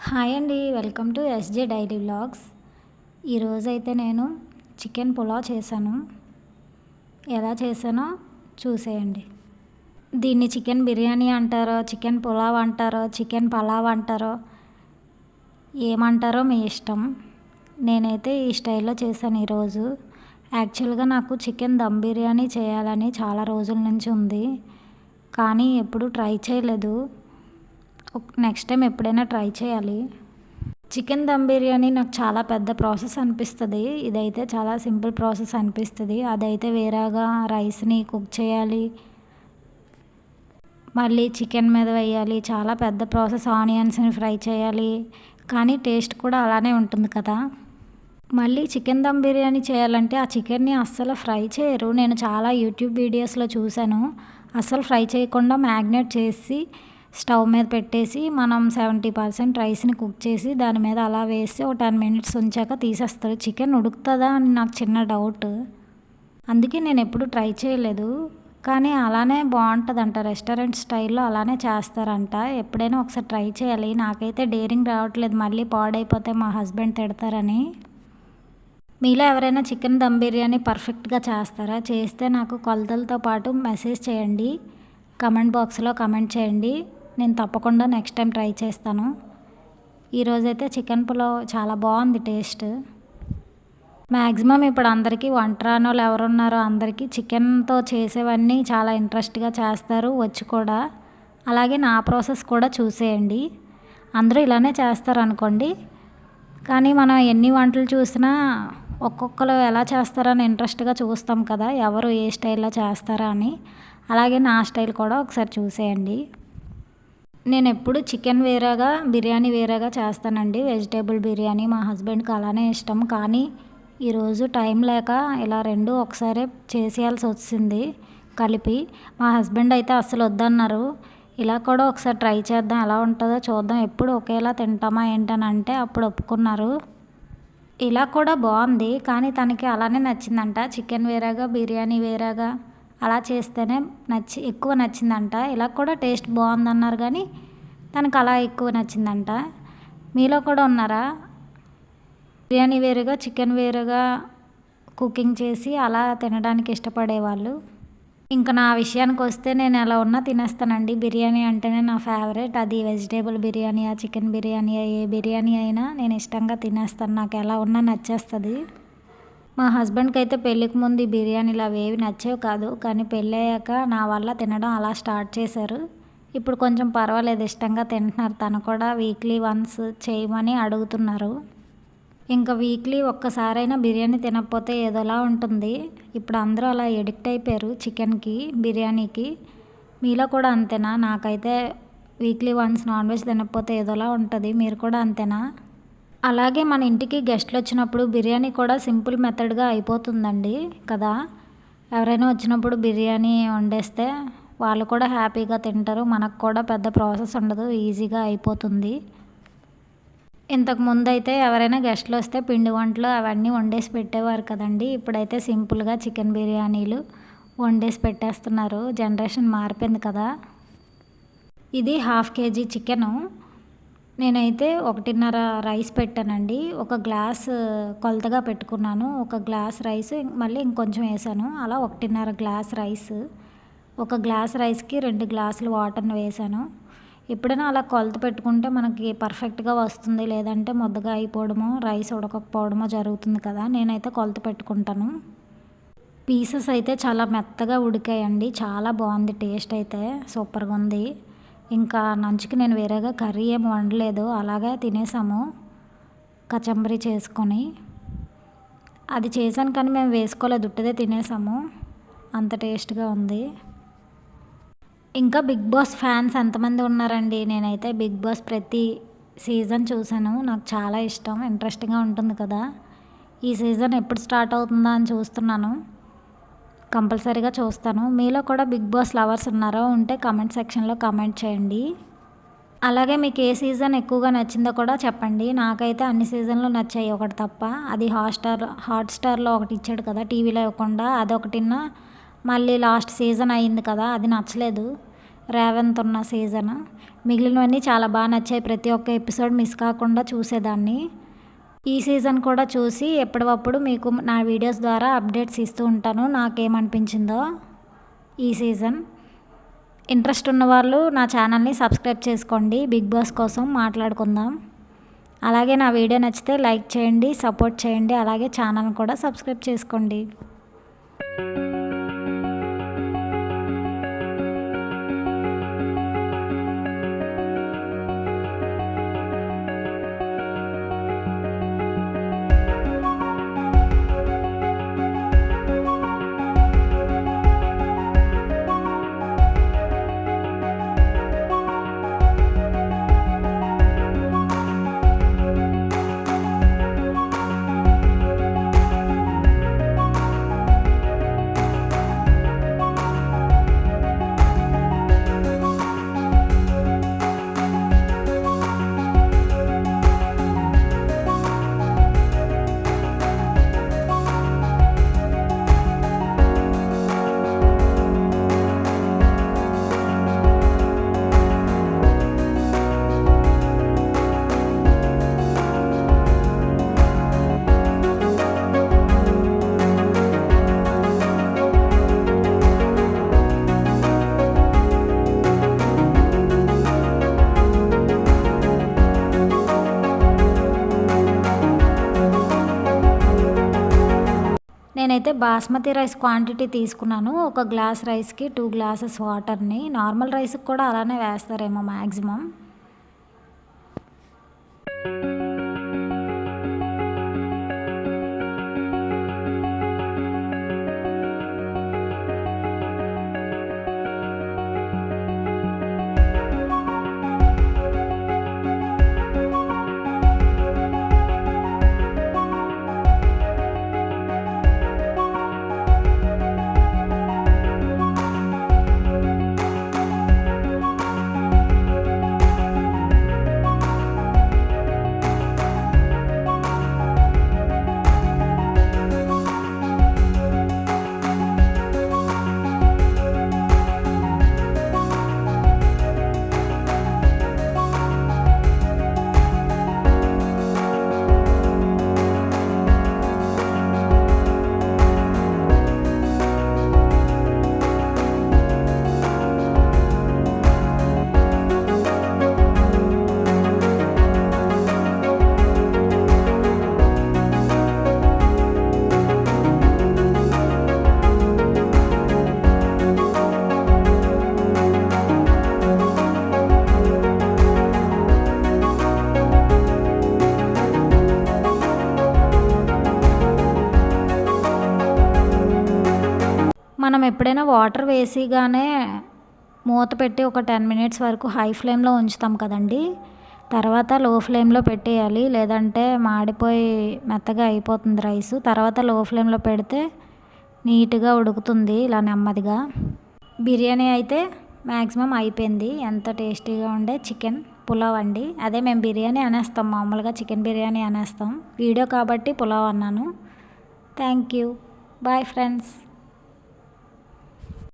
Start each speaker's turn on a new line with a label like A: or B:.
A: Hi అండి. Welcome to SJ daily vlogs. ఈరోజైతే నేను చికెన్ పులావ్ చేశాను. ఎలా చేశానో చూసేయండి. దీన్ని చికెన్ బిర్యానీ అంటారో, చికెన్ పులావ్ అంటారో, చికెన్ పలావ్ అంటారో, ఏమంటారో మీ ఇష్టం. నేనైతే ఈ స్టైల్లో చేశాను ఈరోజు. యాక్చువల్గా నాకు చికెన్ దమ్ బిర్యానీ చేయాలని చాలా రోజుల నుంచి ఉంది, కానీ ఎప్పుడు ట్రై చేయలేదు. నెక్స్ట్ టైం ఎప్పుడైనా ట్రై చేయాలి. చికెన్ దమ్ బిర్యానీ నాకు చాలా పెద్ద ప్రాసెస్ అనిపిస్తుంది. ఇదైతే చాలా సింపుల్ ప్రాసెస్ అనిపిస్తుంది. అదైతే వేరేగా రైస్ని కుక్ చేయాలి, మళ్ళీ చికెన్ మీద వేయాలి, చాలా పెద్ద ప్రాసెస్. ఆనియన్స్ని ఫ్రై చేయాలి, కానీ టేస్ట్ కూడా అలానే ఉంటుంది కదా. మళ్ళీ చికెన్ దమ్ బిర్యానీ చేయాలంటే ఆ చికెన్ని అస్సలు ఫ్రై చేయరు. నేను చాలా యూట్యూబ్ వీడియోస్లో చూశాను. అస్సలు ఫ్రై చేయకుండా మ్యాగ్నేట్ చేసి స్టవ్ మీద పెట్టేసి మనం 70% రైస్ని కుక్ చేసి దాని మీద అలా వేసి ఒక 10 మినిట్స్ ఉంచాక తీసేస్తారు. చికెన్ ఉడుకుతుందా అని నాకు చిన్న డౌట్, అందుకే నేను ఎప్పుడు ట్రై చేయలేదు. కానీ అలానే బాగుంటుందంట, రెస్టారెంట్ స్టైల్లో అలానే చేస్తారంట. ఎప్పుడైనా ఒకసారి ట్రై చేయాలి. నాకైతే డేరింగ్ రావట్లేదు, మళ్ళీ పాడైపోతే మా హస్బెండ్ తిడతారని. మీలో ఎవరైనా చికెన్ దమ్ బిర్యానీ పర్ఫెక్ట్గా చేస్తారా? చేస్తే నాకు కొలతలతో పాటు మెసేజ్ చేయండి, కమెంట్ బాక్స్లో కమెంట్ చేయండి. నేను తప్పకుండా నెక్స్ట్ టైం ట్రై చేస్తాను. ఈరోజైతే చికెన్ పులావ్ చాలా బాగుంది టేస్ట్. మ్యాక్సిమం ఇప్పుడు అందరికీ వంట రాని వాళ్ళు ఎవరున్నారో అందరికీ చికెన్తో చేసేవన్నీ చాలా ఇంట్రెస్ట్గా చేస్తారు, వచ్చి కూడా. అలాగే నా ప్రాసెస్ కూడా చూసేయండి. అందరూ ఇలానే చేస్తారు అనుకోండి, కానీ మనం ఎన్ని వంటలు చూసినా ఒక్కొక్కరు ఎలా చేస్తారని ఇంట్రెస్ట్గా చూస్తాం కదా, ఎవరు ఏ స్టైల్లో చేస్తారా అని. అలాగే నా స్టైల్ కూడా ఒకసారి చూసేయండి. నేను ఎప్పుడు చికెన్ వేరేగా, బిర్యానీ వేరేగా చేస్తానండి. వెజిటేబుల్ బిర్యానీ మా హస్బెండ్కి అలానే ఇష్టం, కానీ ఈరోజు టైం లేక ఇలా రెండు ఒకసారి చేసేయాల్సి వచ్చింది కలిపి. మా హస్బెండ్ అయితే అస్సలు వద్దన్నారు. ఇలా కూడా ఒకసారి ట్రై చేద్దాం, ఎలా ఉంటుందో చూద్దాం, ఎప్పుడు ఒకేలా తింటామా ఏంటని అంటే అప్పుడు ఒప్పుకున్నారు. ఇలా కూడా బాగుంది, కానీ తనకి అలానే నచ్చిందంట. చికెన్ వేరేగా, బిర్యానీ వేరేగా అలా చేస్తేనే ఎక్కువ నచ్చిందంట. ఇలా కూడా టేస్ట్ బాగుందన్నారు, కానీ తనకు అలా ఎక్కువ నచ్చిందంట. మీలో కూడా ఉన్నారా బిర్యానీ వేరుగా, చికెన్ వేరుగా కుకింగ్ చేసి అలా తినడానికి ఇష్టపడేవాళ్ళు? ఇంకా నా విషయానికి వస్తే నేను ఎలా ఉన్నా తినేస్తానండి. బిర్యానీ అంటేనే నా ఫేవరెట్. అది వెజిటేబుల్ బిర్యానీయా, చికెన్ బిర్యానీయా, ఏ బిర్యానీ అయినా నేను ఇష్టంగా తినేస్తాను. నాకు ఎలా ఉన్నా నచ్చేస్తుంది. మా హస్బెండ్కి అయితే పెళ్ళికి ముందు ఈ బిర్యానీలు అవి ఏవి నచ్చేవి కాదు, కానీ పెళ్ళయ్యాక నా వల్ల తినడం అలా స్టార్ట్ చేశారు. ఇప్పుడు కొంచెం పర్వాలేదు, ఇష్టంగా తింటున్నారు. తను కూడా వీక్లీ వన్స్ చేయమని అడుగుతున్నారు. ఇంకా వీక్లీ ఒక్కసారైనా బిర్యానీ తినకపోతే ఏదోలా ఉంటుంది. ఇప్పుడు అందరూ అలా ఎడిక్ట్ అయిపోయారు చికెన్కి, బిర్యానీకి. మీలో కూడా అంతేనా? నాకైతే వీక్లీ వన్స్ నాన్ వెజ్ తినకపోతే ఏదోలా ఉంటుంది. మీరు కూడా అంతేనా? అలాగే మన ఇంటికి గెస్ట్లు వచ్చినప్పుడు బిర్యానీ కూడా సింపుల్ మెథడ్గా అయిపోతుందండి కదా. ఎవరైనా వచ్చినప్పుడు బిర్యానీ వండేస్తే వాళ్ళు కూడా హ్యాపీగా తింటారు. మనకు కూడా పెద్ద ప్రాసెస్ ఉండదు, ఈజీగా అయిపోతుంది. ఇంతకుముందు అయితే ఎవరైనా గెస్ట్లు వస్తే పిండి వంటలు అవన్నీ వండేసి పెట్టేవారు కదండి. ఇప్పుడైతే సింపుల్గా చికెన్ బిర్యానీలు వండేసి పెట్టేస్తున్నారు. జనరేషన్ మారిపోయింది కదా. ఇది 1/2 kg చికెను. నేనైతే 1.5 రైస్ పెట్టానండి. ఒక గ్లాస్ కొలతగా పెట్టుకున్నాను. ఒక గ్లాస్ రైస్ మళ్ళీ ఇంకొంచెం వేసాను. అలా 1.5 గ్లాస్ రైస్. ఒక గ్లాస్ రైస్కి 2 గ్లాసులు వాటర్ని వేసాను. ఎప్పుడైనా అలా కొలత పెట్టుకుంటే మనకి పర్ఫెక్ట్గా వస్తుంది, లేదంటే ముద్దగా అయిపోవడమో, రైస్ ఉడకకపోవడమో జరుగుతుంది కదా. నేనైతే కొలత పెట్టుకుంటాను. పీసెస్ అయితే చాలా మెత్తగా ఉడికాయండి. చాలా బాగుంది, టేస్ట్ అయితే సూపర్గా ఉంది. ఇంకా నంచుకి నేను వేరేగా కర్రీ ఏమి వండలేదు, అలాగే తినేసాము కచంబరి చేసుకొని. అది చేశాను కానీ మేము వేసుకోలేదు, ఉట్టదే తినేసాము. అంత టేస్ట్గా ఉంది. ఇంకా బిగ్ బాస్ ఫ్యాన్స్ ఎంతమంది ఉన్నారండి? నేనైతే బిగ్ బాస్ ప్రతి సీజన్ చూశాను. నాకు చాలా ఇష్టం, ఇంట్రెస్టింగ్గా ఉంటుంది కదా. ఈ సీజన్ ఎప్పుడు స్టార్ట్ అవుతుందా అని చూస్తున్నాను. కంపల్సరీగా చూస్తాను. మీలో కూడా బిగ్ బాస్ లవర్స్ ఉన్నారో ఉంటే కామెంట్ సెక్షన్లో కామెంట్ చేయండి. అలాగే మీకు ఏ సీజన్ ఎక్కువగా నచ్చిందో కూడా చెప్పండి. నాకైతే అన్ని సీజన్లు నచ్చాయి, ఒకటి తప్ప. అది హాట్స్టార్లో ఒకటి ఇచ్చాడు కదా, టీవీలో ఇవ్వకుండా, అదొకటిన్న. మళ్ళీ లాస్ట్ సీజన్ అయింది కదా, అది నచ్చలేదు, రేవంత్ ఉన్న సీజన్. మిగిలినవన్నీ చాలా బాగా నచ్చాయి. ప్రతి ఒక్క ఎపిసోడ్ మిస్ కాకుండా చూసేదాన్ని. ఈ సీజన్ కూడా చూసి ఎప్పటికప్పుడు మీకు నా వీడియోస్ ద్వారా అప్డేట్స్ ఇస్తూ ఉంటాను నాకేమనిపించిందో ఈ సీజన్. ఇంట్రెస్ట్ ఉన్నవాళ్ళు నా ఛానల్ని సబ్స్క్రైబ్ చేసుకోండి. బిగ్ బాస్ కోసం మాట్లాడుకుందాం. అలాగే నా వీడియో నచ్చితే లైక్ చేయండి, సపోర్ట్ చేయండి. అలాగే ఛానల్ని కూడా సబ్స్క్రైబ్ చేసుకోండి. నేనైతే బాస్మతి రైస్ క్వాంటిటీ తీసుకున్నాను. ఒక గ్లాస్ రైస్కి 2 గ్లాసెస్ వాటర్ని. నార్మల్ రైస్కి కూడా అలానే వేస్తారేమో మ్యాక్సిమం. మనం ఎప్పుడైనా వాటర్ వేసిగానే మూత పెట్టి ఒక 10 మినిట్స్ వరకు హై ఫ్లేమ్లో ఉంచుతాం కదండి. తర్వాత లో ఫ్లేమ్లో పెట్టేయాలి, లేదంటే మాడిపోయి మెత్తగా అయిపోతుంది రైస్. తర్వాత లో ఫ్లేమ్లో పెడితే నీట్గా ఉడుకుతుంది ఇలా నెమ్మదిగా. బిర్యానీ అయితే మ్యాక్సిమం అయిపోయింది. ఎంత టేస్టీగా ఉండే చికెన్ పులావ్ అండి. అదే మేము బిర్యానీ అనేస్తాం, మామూలుగా చికెన్ బిర్యానీ అనేస్తాం. వీడియో కాబట్టి పులావ్ అన్నాను. Thank you. Bye friends.